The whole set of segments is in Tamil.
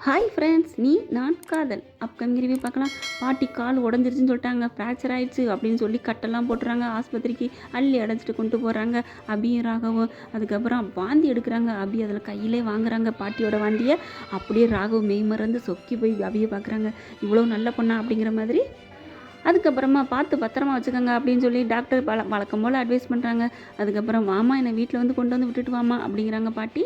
ஹாய் ஃப்ரெண்ட்ஸ், நீ நான் காதல் அப்கமிங் ரிவ்யூ பார்க்கலாம். பாட்டி கால் உடஞ்சிருச்சுன்னு சொல்லிட்டாங்க, ஃப்ராக்சர் ஆயிடுச்சு அப்படின்னு சொல்லி கட்டெல்லாம் போட்டுறாங்க. ஆஸ்பத்திரிக்கு அள்ளி அடைச்சிட்டு கொண்டு போகிறாங்க அபியும் ராகவும். அதுக்கப்புறம் வாந்தி எடுக்கிறாங்க. அபி அதில் கையிலே வாங்குறாங்க பாட்டியோட வாந்தியை. அப்படியே ராகவ் மெய் மறந்து சொக்கி போய் அபியை பார்க்குறாங்க. இவ்வளோ நல்ல பொண்ணா அப்படிங்கிற மாதிரி. அதுக்கப்புறமா பார்த்து பத்திரமா வச்சுக்கோங்க அப்படின்னு சொல்லி டாக்டர் வழக்கம் போல் அட்வைஸ் பண்ணுறாங்க. அதுக்கப்புறம் வாமா என்னை வீட்டில் வந்து கொண்டு வந்து விட்டுட்டு வாமா அப்படிங்கிறாங்க பாட்டி.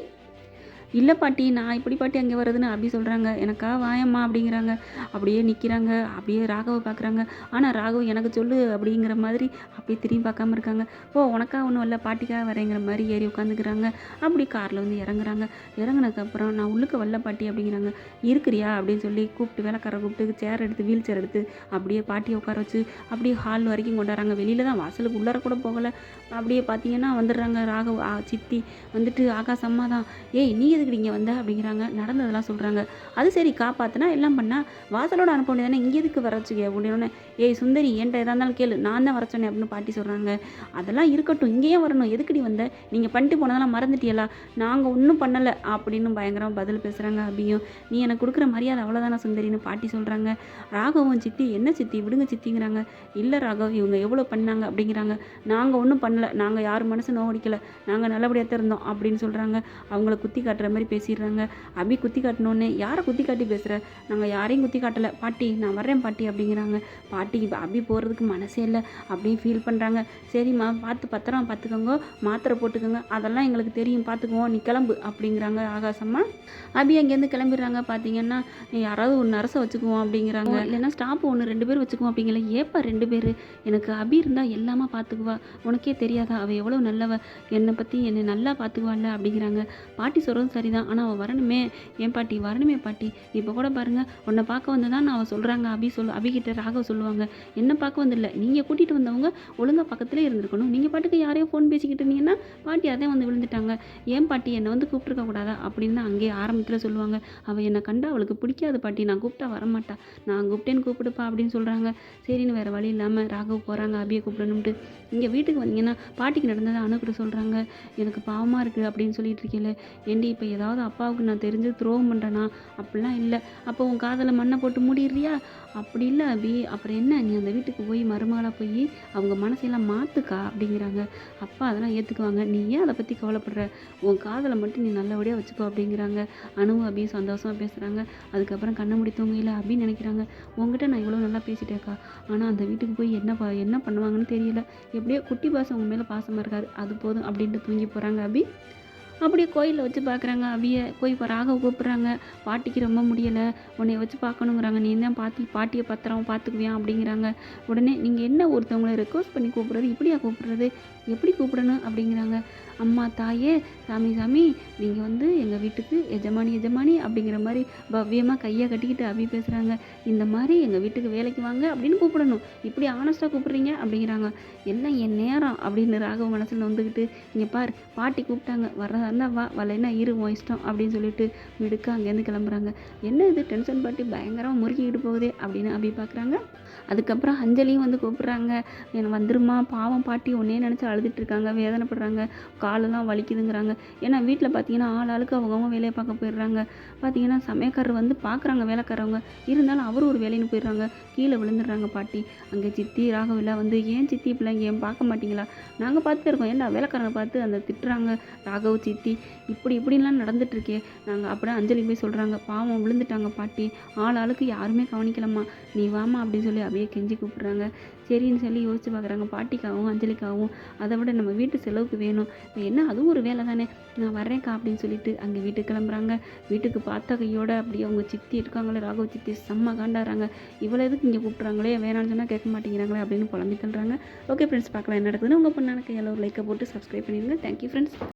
இல்லை பாட்டி, நான் இப்படி பாட்டி அங்கே வருதுன்னு அப்படி சொல்கிறாங்க. எனக்கா வாயம்மா அப்படிங்கிறாங்க. அப்படியே நிற்கிறாங்க. அப்படியே ராகவை பார்க்குறாங்க. ஆனால் ராகவ் எனக்கு சொல்லு அப்படிங்கிற மாதிரி அப்படியே திரும்பி பார்க்காம இருக்காங்க. ஓ, உனக்கா ஒன்றும் இல்லை, பாட்டிக்காக வரேங்கிற மாதிரி ஏறி உட்காந்துக்கிறாங்க. அப்படி காரில் வந்து இறங்குறாங்க. இறங்குனதுக்கப்புறம் நான் உள்ளுக்கு வரல பாட்டி அப்படிங்கிறாங்க. இருக்கிறியா அப்படின்னு சொல்லி கூப்பிட்டு வேலைக்காரரை கூப்பிட்டு சேர் எடுத்து வீல் சேர் எடுத்து அப்படியே பாட்டியை உட்கார வச்சு அப்படியே ஹால் வரைக்கும் கொண்டாடுறாங்க. வெளியில் தான், வாசலுக்கு உள்ளார கூட போகலை. அப்படியே பார்த்தீங்கன்னா வந்துடுறாங்க ராகவ் சித்தி வந்துட்டு ஆகாசம்மா தான். ஏய், நீ எதுக்கு இங்கே வந்த அப்படிங்கிறாங்க. நடந்ததெல்லாம் சொல்கிறாங்க. அது சரி, காப்பாற்றினா எல்லாம் பண்ணால் வாசலோட அனுப்ப வேண்டியதானே, இங்கே எதுக்கு வர வச்சுக்க அப்படின்னு. ஏய் சுந்தரி, என்கிட்ட எதாக இருந்தாலும் கேளு, நான் தான் வர சொன்னேன் அப்படின்னு பாட்டி சொல்கிறாங்க. அதெல்லாம் இருக்கட்டும், இங்கேயே வரணும், எதுக்கடி வந்த, நீங்கள் பண்ணிட்டு போனதெல்லாம் மறந்துட்டியலா, நாங்கள் ஒன்றும் பண்ணலை அப்படின்னு பயங்கரமாக பதில் பேசுகிறாங்க அபியும். நீ எனக்கு கொடுக்குற மரியாதை அவ்வளோதானே சுந்தரின்னு பாட்டி சொல்கிறாங்க. ராகவும் சித்தி, என்ன சித்தி விடுங்க சித்திங்கிறாங்க. இல்லை ராகவ், இவங்க எவ்வளோ பண்ணாங்க அப்படிங்கிறாங்க. நாங்கள் ஒன்றும் பண்ணலை, நாங்கள் யார் மனசு நோடிக்கலை, நாங்கள் நல்லபடியாக தான் இருந்தோம் அப்படின்னு சொல்கிறாங்க. அவங்கள குத்தி காட்டுற மாதிரி பேசிடுறாங்க. அபி குத்தி காட்டினோன்னே, யாரை குத்தி காட்டி பேசுகிற, நாங்கள் யாரையும் குத்தி காட்டலை பாட்டி, நான் வர்றேன் பாட்டி அப்படிங்கிறாங்க. பாட்டி அபி போகிறதுக்கு மனசே இல்லை அப்படின்னு ஃபீல் பண்ணுறாங்க. சரிம்மா, பார்த்து பத்திரமா பார்த்துக்கோங்க, மாத்திரை போட்டுக்கோங்க, அதெல்லாம் எங்களுக்கு தெரியும், பார்த்துக்குவோம், நீ கிளம்பு அப்படிங்கிறாங்க ஆகாசம்மா. அபி அங்கேருந்து கிளம்பிடுறாங்க. பார்த்தீங்கன்னா யாராவது ஒரு நர்ஸை வச்சுக்குவோம் அப்படிங்கிறாங்க. இல்லைன்னா ஸ்டாஃப் ஒன்று 2 பேர் வச்சுக்குவோம் அப்படிங்கல. ஏப்பா 2 பேர், எனக்கு அபி இருந்தால் எல்லாமே பார்த்துக்குவா, உனக்கே தெரியாதா அவள் எவ்வளோ நல்லவ, என்னை பற்றி என்னை நல்லா பார்த்துக்குவாள்ல அப்படிங்கிறாங்க. பாட்டி சொல்கிறதும் சரிதான், ஆனால் அவள் வரணுமே, ஏன் பாட்டி வரணுமே பாட்டி, இப்போ கூட பாருங்கள், உன்னை பார்க்க வந்து தான் அவள் சொல்கிறாங்க. அபிகிட்ட ராகவ் சொல்லுவாங்க, என்ன பார்க்க வந்தில்லை, நீங்கள் கூட்டிகிட்டு வந்தவங்க ஒழுங்காக பக்கத்துலேயே இருந்திருக்கணும், நீங்கள் பாட்டுக்கு யாரையோ ஃபோன் பேசிக்கிட்டு இருந்தீங்கன்னா பாட்டி அதே வந்து விழுந்துட்டாங்க, ஏன் பாட்டி என்னை வந்து கூப்பிட்டுருக்க கூடாதா அப்படின்னு அங்கேயே ஆரம்பத்தில் சொல்லுவாங்க. அவள் என்னை கண்டா அவளுக்கு பிடிக்காது பாட்டி, நான் கூப்பிட்டா வரமாட்டா, நான் கூப்பிட்டேன்னு கூப்பிடுப்பா அப்படின்னு சொல்கிறாங்க. சரின்னு வேறு வழி இல்லாமல் ராகவ் போகிறாங்க அபியை கூப்பிடணும்ட்டு. இங்கே வீட்டுக்கு வந்தீங்கன்னா பாட்டிக்கு நடந்ததை அனுப்பிட்டு சொல்கிறாங்க. எனக்கு பாவமாக இருக்குது அப்படின்னு சொல்லிட்டு இருக்கேன். ஏண்டி, இப்போ ஏதாவது அப்பாவுக்கு நான் தெரிஞ்சு துரோகம் பண்ணுறேன்னா, அப்படிலாம் இல்லை, அப்போ உன் காதில் மண்ணை போட்டு மூடிடுறியா, அப்படி இல்லை அபி, அப்புறம் என்ன, நீ அந்த வீட்டுக்கு போய் மருமகளாக போய் அவங்க மனசையெல்லாம் மாற்றுக்கா அப்படிங்கிறாங்க. அப்பா அதெல்லாம் ஏற்றுக்குவாங்க, நீ ஏன் அதை பற்றி கவலைப்படுற, உன் காதலை மட்டும் நீ நல்லபடியாக வச்சுக்கோ அப்படிங்கிறாங்க. அனுவும் அபியும் சந்தோஷமாக பேசுகிறாங்க. அதுக்கப்புறம் கண்ணை மூடி தூங்கல அப்படின்னு நினைக்கிறாங்க. உங்ககிட்ட நான் இவ்வளோ நல்லா பேசிட்டேக்கா, ஆனால் அந்த வீட்டுக்கு போய் என்ன பண்ணுவாங்கன்னு தெரியல, எப்படியோ குட்டி பாசம் உங்க மேலே பாசமாக இருக்காரு, அது போதும் அப்படின்ட்டு தூங்கி போகிறாங்க அபி. அப்படியே கோயிலில் வச்சு பார்க்குறாங்க அபியை. போய் இப்போ ராகவ் கூப்பிட்றாங்க. பாட்டிக்கு ரொம்ப முடியலை, உன்னை வச்சு பார்க்கணுங்கிறாங்க, நீ தான் பாட்டியை பத்திரம் பார்த்துக்குவியான் அப்படிங்கிறாங்க. உடனே நீங்கள் என்ன ஒருத்தவங்களை ரெக்வஸ்ட் பண்ணி கூப்பிட்றது, இப்படியா கூப்பிட்றது, எப்படி கூப்பிடணும் அப்படிங்கிறாங்க. அம்மா தாயே, சாமி நீங்கள் வந்து எங்கள் வீட்டுக்கு எஜமானி அப்படிங்கிற மாதிரி பவ்யமாக கையை கட்டிக்கிட்டு அபி பேசுகிறாங்க. இந்த மாதிரி எங்கள் வீட்டுக்கு வேலைக்கு வாங்க அப்படின்னு கூப்பிடணும், இப்படி ஆனஸ்ட்டாக கூப்பிட்றீங்க அப்படிங்கிறாங்க. எல்லாம் என் நேரம் அப்படின்னு ராகவ மனசில் வந்துக்கிட்டு, இங்கே பார், பாட்டி கூப்பிட்டாங்க, வர்றதா இருந்தால் வா, வரலைன்னா இரு, உன் இஷ்டம் அப்படின்னு சொல்லிட்டு மிடுக்க அங்கேருந்து கிளம்புறாங்க. என்ன இது டென்ஷன் பாட்டி பயங்கரமாக முறுக்கிக்கிட்டு போகுதே அப்படின்னு அபி பார்க்குறாங்க. அதுக்கப்புறம் அஞ்சலியும் வந்து கூப்பிட்றாங்க. எனக்கு வந்துருமா, பாவம் பாட்டி ஒன்னே நினச்சி அழுதுட்டு இருக்காங்க, வேதனைப்படுறாங்க, காலெல்லாம் வலிக்குதுங்கிறாங்க. ஏன்னா வீட்டில் பார்த்தீங்கன்னா ஆளுக்கு அவங்கவுங்க வேலையை பார்க்க போயிடுறாங்க. பார்த்தீங்கன்னா சமயக்காரர் வந்து பார்க்குறாங்க வேலைக்காரவங்க, இருந்தாலும் அவரும் ஒரு வேலைன்னு போயிடுறாங்க. கீழே விழுந்துடுறாங்க பாட்டி. அங்கே சித்தி ராகவில்லா வந்து, ஏன் சித்தி பிள்ளைங்க ஏன் பார்க்க மாட்டிங்களா, நாங்கள் பார்த்துட்டு இருக்கோம், ஏன்னா வேலைக்காரனை பார்த்து அந்த திட்டுறாங்க ராகவ் சித்தி, இப்படிலாம் நடந்துட்டுருக்கே நாங்கள் அப்படியே அஞ்சலி போய் சொல்கிறாங்க. பாவம் விழுந்துட்டாங்க பாட்டி, ஆளுக்கு யாருமே கவனிக்கலம்மா, நீ வாமா அப்படின்னு சொல்லி அப்படியே கெஞ்சி கூப்பிட்றாங்க. சரின்னு சொல்லி யோசிச்சு பார்க்குறாங்க. பாட்டிக்காகவும் அஞ்சலிக்காகவும் அதை விட நம்ம வீட்டு செலவுக்கு வேணும், என்ன அதுவும் ஒரு வேலை தானே, நான் வர்றேன்க்கா அப்படின்னு சொல்லிட்டு அங்கே வீட்டுக்கு கிளம்புறாங்க. வீட்டுக்கு பார்த்த கையோட அப்படியே அவங்க சித்தி இருக்காங்களே, ராகவ் சித்தி செம்ம காண்டாடுறாங்க. இவ்வளோ எதுக்கு இங்கே கூப்பிட்றாங்களே, வேணான்னு சொன்னால் கேட்க மாட்டேங்கிறாங்களே அப்படின்னு புலம்பி தள்ளுறாங்க. ஓகே ஃப்ரெண்ட்ஸ், பார்க்கலாம் என்ன நடக்குதுன்னு. உங்கள் பொண்ணான கையில் ஒரு லைக்கை போட்டு சப்ஸ்கிரைப் பண்ணிடுங்க. Thank you friends.